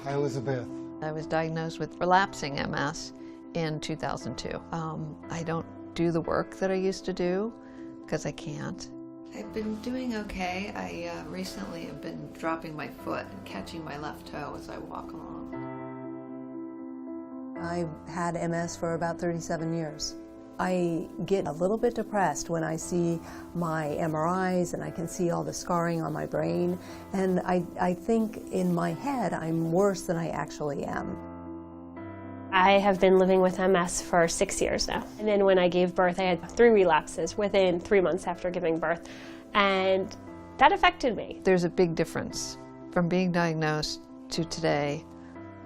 Hi, Elizabeth. I was diagnosed with relapsing MS in 2002. I don't do the work that I used to do because I can't. I've been doing okay. I recently have been dropping my foot and catching my left toe as I walk along. I've had MS for about 37 years. I get a little bit depressed when I see my MRIs and I can see all the scarring on my brain, and I think in my head I'm worse than I actually am. I have been living with MS for 6 years now. And then when I gave birth, I had 3 relapses within 3 months after giving birth, and that affected me. There's a big difference from being diagnosed to today,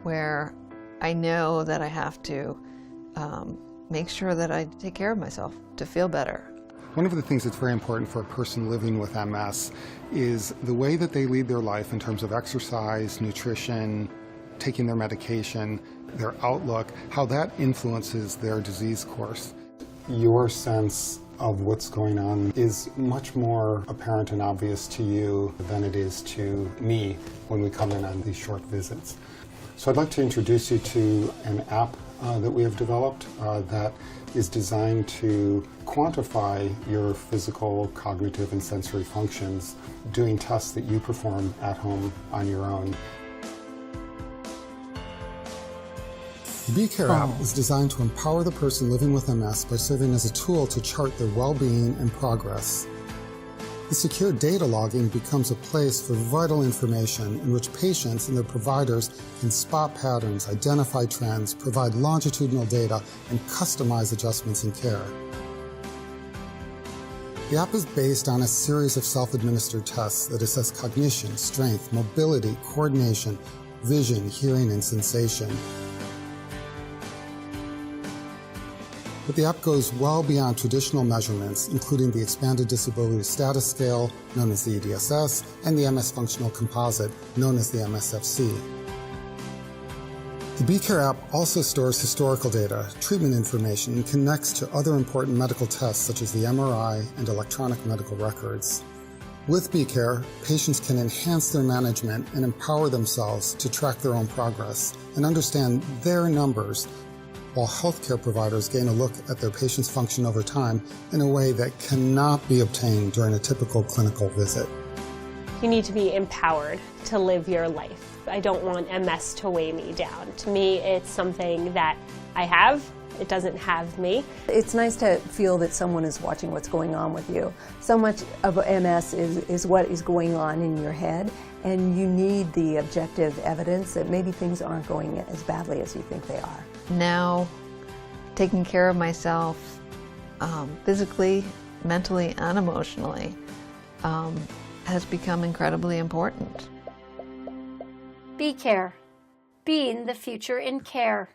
where I know that I have to make sure that I take care of myself to feel better. One of the things that's very important for a person living with MS is the way that they lead their life in terms of exercise, nutrition, taking their medication, their outlook, how that influences their disease course. Your sense of what's going on is much more apparent and obvious to you than it is to me when we come in on these short visits. So I'd like to introduce you to an app that we have developed that is designed to quantify your physical, cognitive, and sensory functions, doing tests that you perform at home on your own. The BeCare app is designed to empower the person living with MS by serving as a tool to chart their well-being and progress. The secure data logging becomes a place for vital information in which patients and their providers can spot patterns, identify trends, provide longitudinal data, and customize adjustments in care. The app is based on a series of self-administered tests that assess cognition, strength, mobility, coordination, vision, hearing, and sensation. But the app goes well beyond traditional measurements, including the Expanded Disability Status Scale, known as the EDSS, and the MS Functional Composite, known as the MSFC. The BeCare app also stores historical data, treatment information, and connects to other important medical tests such as the MRI and electronic medical records. With BeCare, patients can enhance their management and empower themselves to track their own progress and understand their numbers, while healthcare providers gain a look at their patient's function over time in a way that cannot be obtained during a typical clinical visit. You need to be empowered to live your life. I don't want MS to weigh me down. To me, it's something that I have. It doesn't have me. It's nice to feel that someone is watching what's going on with you. So much of MS is what is going on in your head, and you need the objective evidence that maybe things aren't going as badly as you think they are. Now, taking care of myself physically, mentally, and emotionally has become incredibly important. BeCare, being the future in care.